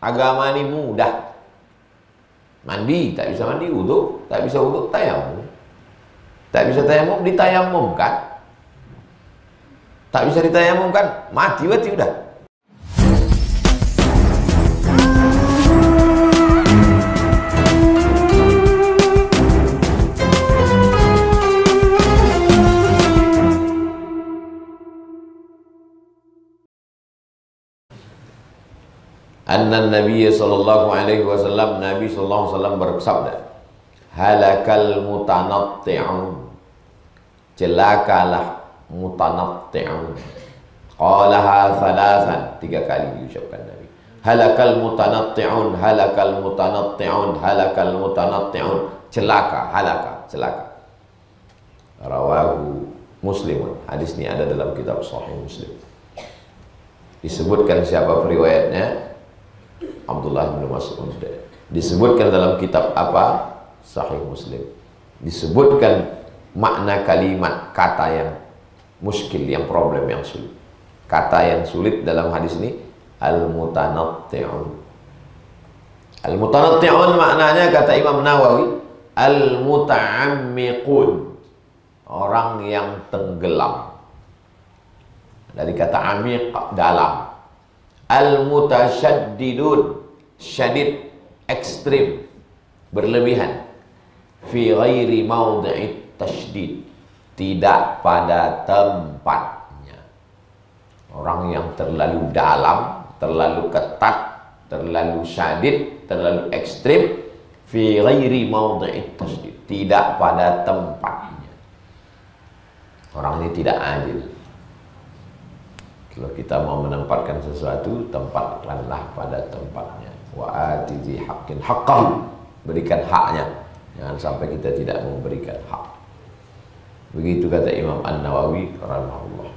Agama ini mudah. Mandi, tak bisa mandi, wudu, tak bisa wudu, tayamum. Tak bisa tayamum, ditayamumkan. Tak bisa ditayamumkan, mati udah. Anna Nabi sallallahu alaihi wasallam, Nabi sallallahu alaihi wasallam bersabda, halakal mutanatti'un, celakalah mutanatti'un. Qalaha thalathan, 3 kali diucapkan Nabi. Halakal mutanatti'un, halakal mutanatti'un, halakal mutanatti'un. Celaka, halaka, celaka. Rawahu Muslimun. Hadis ini ada dalam kitab Sahih Muslim. Disebutkan siapa periwayatnya? Abdullah bin Mas'ud. Disebutkan dalam kitab apa? Sahih Muslim. Disebutkan makna kalimat, kata yang muskil, yang problem, yang sulit. Kata yang sulit dalam hadis ini al-mutanatti'un. Al-mutanatti'un maknanya kata Imam Nawawi al-muta'ammiqun, orang yang tenggelam. Dari kata amiq, dalam. Al-mutasyaddidun, syadid, ekstrim, berlebihan. Fi ghairi mawdi'it tasydid, tidak pada tempatnya. Orang yang terlalu dalam, terlalu ketat, terlalu syadid, terlalu ekstrim. Fi ghairi mawdi'it tasydid, tidak pada tempatnya. Orang ini tidak adil. Kalau kita mau menempatkan sesuatu, tempatkanlah pada tempatnya. Wa ati dzi haqqin haqqahu, berikan haknya. Jangan sampai kita tidak memberikan hak. Begitu kata Imam An-Nawawi rahimahullah.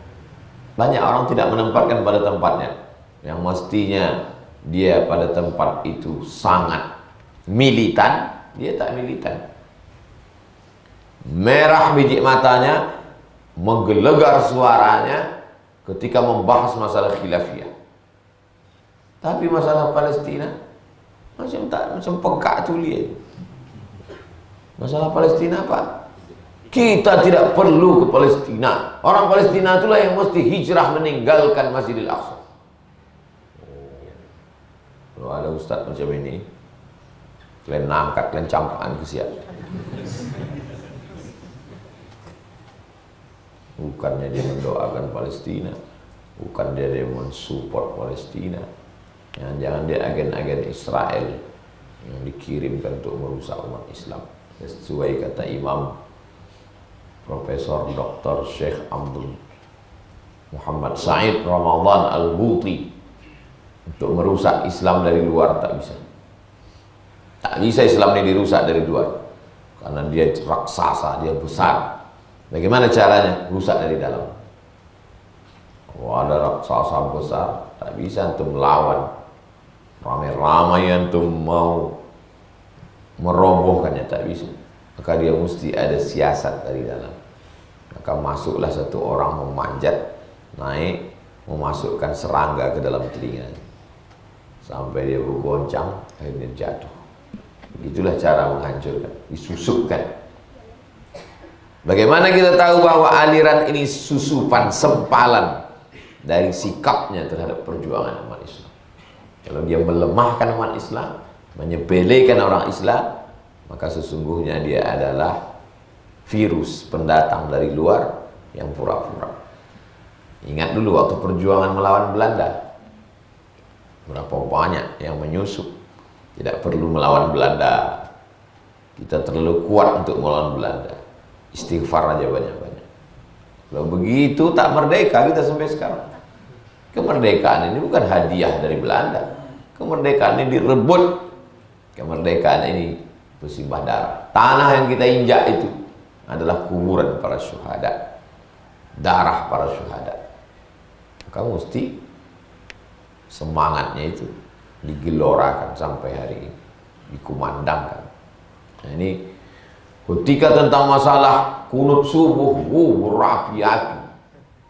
Banyak orang tidak menempatkan pada tempatnya. Yang mestinya dia pada tempat itu sangat militan, dia tak militan. Merah biji matanya, menggelegar suaranya ketika membahas masalah khilafiyah. Tapi masalah Palestina macam pekak tulis. Masalah Palestina apa? Kita tidak perlu ke Palestina. Orang Palestina itulah yang mesti hijrah meninggalkan Masjidil Aqsa. Kalau ada ustaz macam ini, kalian angkat, kalian campakkan ke siapa? Bukannya dia mendoakan Palestina, bukan dia mensupport Palestina. Jangan dia agen-agen Israel yang dikirimkan untuk merusak umat Islam. Sesuai kata Imam Profesor Dr. Syekh Abdul Muhammad Said Ramadan Al-Buti, untuk merusak Islam dari luar tak bisa. Tak bisa Islam ini dirusak dari luar, karena dia raksasa, dia besar. Bagaimana caranya? Rusak dari dalam. Kalau ada raksasa besar, tak bisa antum melawan. Ramai-ramai antum mau merobohkannya, tak bisa. Maka dia mesti ada siasat dari dalam. Maka masuklah satu orang memanjat, naik, memasukkan serangga ke dalam telinga, sampai dia bergoncang, akhirnya jatuh. Itulah cara menghancurkan, disusupkan. Bagaimana kita tahu bahwa aliran ini susupan, sempalan dari sikapnya terhadap perjuangan umat Islam? Kalau dia melemahkan umat Islam, menyepelekan orang Islam, maka sesungguhnya dia adalah virus pendatang dari luar yang pura-pura. Ingat dulu waktu perjuangan melawan Belanda, berapa banyak yang menyusup. Tidak perlu melawan Belanda, kita terlalu kuat untuk melawan Belanda. Istighfar aja banyak-banyak. Kalau begitu tak merdeka kita sampai sekarang. Kemerdekaan ini bukan hadiah dari Belanda. Kemerdekaan ini direbut. Kemerdekaan ini bersimbah darah. Tanah yang kita injak itu adalah kuburan para syuhada, darah para syuhada. Maka mesti semangatnya itu digelorakan sampai hari ini, dikumandangkan. Nah, ini ketika tentang masalah kunut subuh, berapi-api.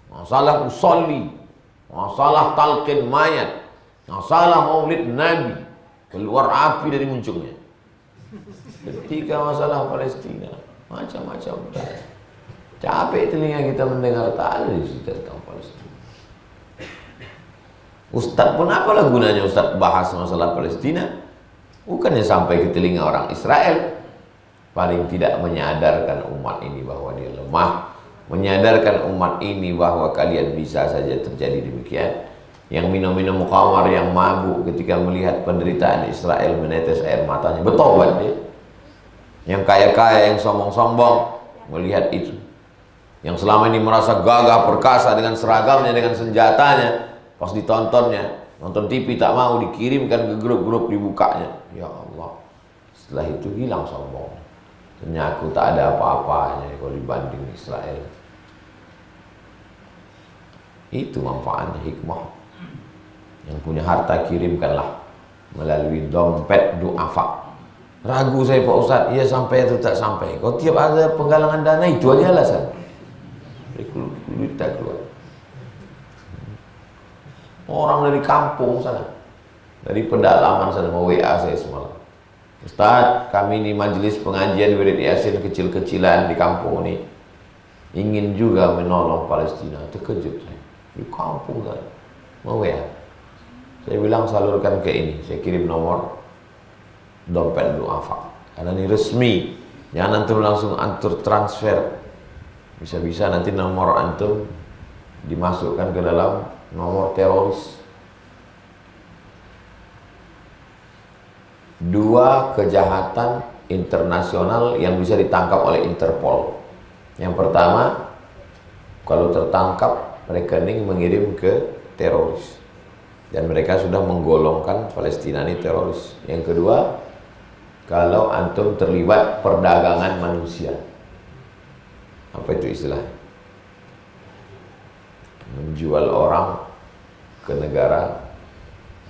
Masalah usolli, masalah talqin mayat, masalah maulid Nabi, keluar api dari muncungnya. Ketika masalah Palestina, macam-macam. Capek telinga kita mendengar tak ada cerita tentang Palestina. Ustadz pun apalah gunanya Ustadz bahas masalah Palestina? Bukannya sampai ke telinga orang Israel. Paling tidak menyadarkan umat ini bahwa dia lemah, menyadarkan umat ini bahwa kalian bisa saja terjadi demikian. Yang minum-minum khamar, yang mabuk ketika melihat penderitaan Israel menetes air matanya, bertobat dia. Yang kaya-kaya, yang sombong-sombong melihat itu. Yang selama ini merasa gagah perkasa dengan seragamnya, dengan senjatanya, pas ditontonnya, nonton TV tak mau, dikirimkan ke grup-grup, dibukanya. Ya Allah, setelah itu hilang sombong. Ternyata aku tak ada apa-apanya kalau dibanding Israel. Itu manfaatnya hikmah. Yang punya harta kirimkanlah melalui dompet du'afa. Ragu saya Pak Ustadz, iya sampai atau tak sampai. Kalau tiap ada penggalangan dana itu aja alasan. Duit tak keluar. Orang dari kampung sana, dari pedalaman sana mau WA saya semalam. Ustadz, kami ini majelis pengajian wirid Yasin kecil-kecilan di kampung ini ingin juga menolong Palestina. Terkejut saya. Di kampung kan, mau ya? Saya bilang salurkan ke ini. Saya kirim nomor dompet du'afa. Karena ini resmi. Jangan antum langsung antur transfer. Bisa-bisa nanti nomor antum dimasukkan ke dalam nomor teroris. Dua kejahatan internasional yang bisa ditangkap oleh Interpol. Yang pertama, kalau tertangkap, rekening mengirim ke teroris. Dan mereka sudah menggolongkan Palestina ini teroris. Yang kedua, kalau antum terlibat perdagangan manusia. Apa itu istilah? Menjual orang ke negara,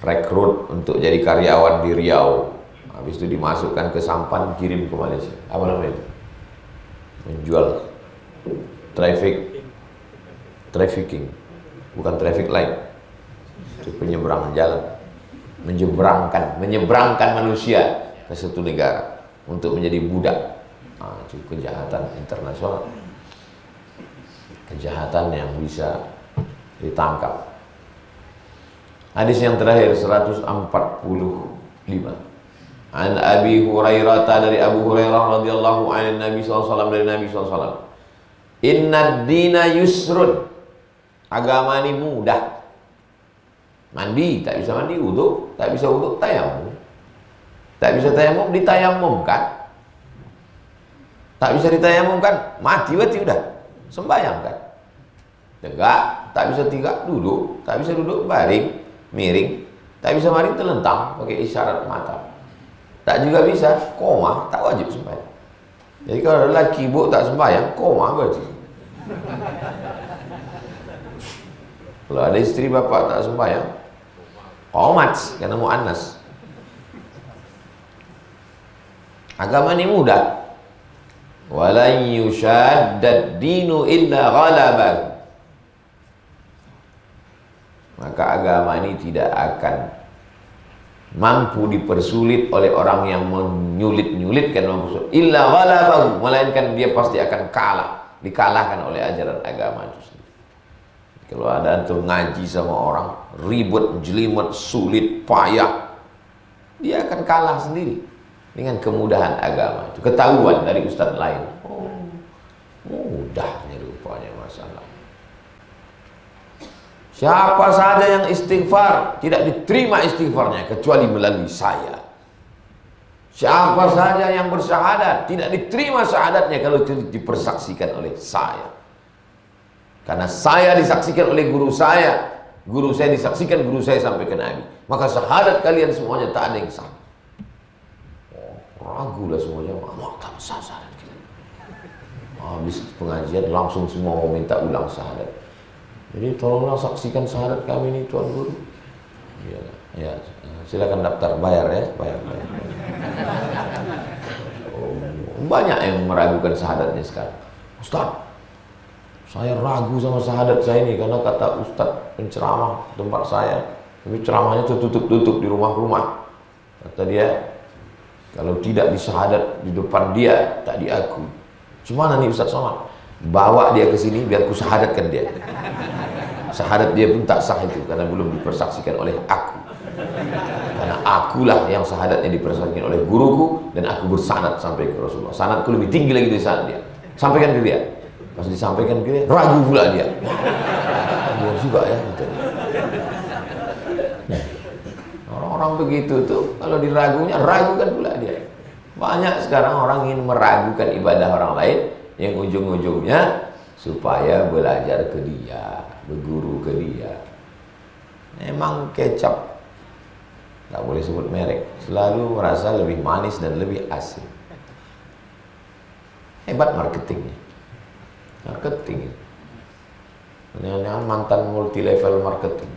rekrut untuk jadi karyawan di Riau. Habis itu dimasukkan ke sampan, kirim ke Malaysia. Apa namanya itu? Menjual. Trafficking. Bukan traffic light. Itu penyeberangan jalan. Menyeberangkan manusia ke suatu negara untuk menjadi budak. Nah, itu kejahatan internasional. Kejahatan yang bisa ditangkap. Hadis yang terakhir 145. An Abi Hurairah, dari Abu Hurairah radhiyallahu anhu, Nabi SAW, dari Nabi SAW. Inna dina yusrun. Agama ini mudah. Mandi, tak bisa mandi, wudu, tak bisa wudu, tayamum. Tak bisa tayamum, ditayamumkan. Tak bisa ditayamumkan, mati udah. Sembahyang kan. Tegak, tak bisa tegak, duduk, tak bisa duduk, baring, miring, tak bisa miring, telentang pakai isyarat mata. Tak juga bisa, koma, tak wajib sembahyang. Jadi kalau lelaki ibu tak sembahyang, koma berarti. Kalau ada istri bapak tak sembahyang, komat, karena mu'annas. Agama ini mudah. Walan yushaddad dinu illa ghalabah. Maka agama ini tidak akan mampu dipersulit oleh orang yang menyulit-nyulitkan, illa ghalabahu, melainkan dia pasti akan kalah, dikalahkan oleh ajaran agama itu sendiri. Kalau ada antum ngaji sama orang ribut, jelimet, sulit, payah, dia akan kalah sendiri dengan kemudahan agama itu. Ketahuan dari ustadz lain, oh, mudahnya rupanya masalah. Siapa saja yang istighfar, tidak diterima istighfarnya kecuali melalui saya. Siapa saja yang bersyahadat, tidak diterima syahadatnya kalau itu dipersaksikan oleh saya. Karena saya disaksikan oleh guru saya disaksikan guru saya sampai ke Nabi. Maka syahadat kalian semuanya tak ada yang sah. Oh, ragulah semuanya, tak sah syahadat kita. Habis pengajian langsung semua mau minta ulang syahadat. Jadi tolonglah saksikan syahadat kami ini Tuan Guru. Ya, silakan daftar, bayar ya, bayar. Oh, banyak yang meragukan syahadatnya sekarang. Ustaz, saya ragu sama syahadat saya ini karena kata Ustaz penceramah tempat saya, tapi ceramahnya tertutup-tutup di rumah-rumah. Kata dia, kalau tidak disyahadat di depan dia, tak diaku. Gimana nih Ustaz Somad? Bawa dia ke sini biar ku syahadatkan dia. Syahadat dia pun tak sah itu karena belum dipersaksikan oleh aku. Karena akulah yang syahadatnya dipersaksikan oleh guruku dan aku bersanad sampai ke Rasulullah. Sanadku lebih tinggi lagi dari sanad dia. Sampaikan ke dia. Pas disampaikan ke dia, ragu pula dia. Dia juga ya. Gitu. Orang-orang begitu tuh kalau diragunya, ragukan pula dia. Banyak sekarang orang ingin meragukan ibadah orang lain yang ujung-ujungnya supaya belajar ke dia, berguru ke dia. Memang kecap, nggak boleh sebut merek, selalu merasa lebih manis dan lebih asing. Hebat marketingnya. Marketing. Jangan mantan multi level marketing.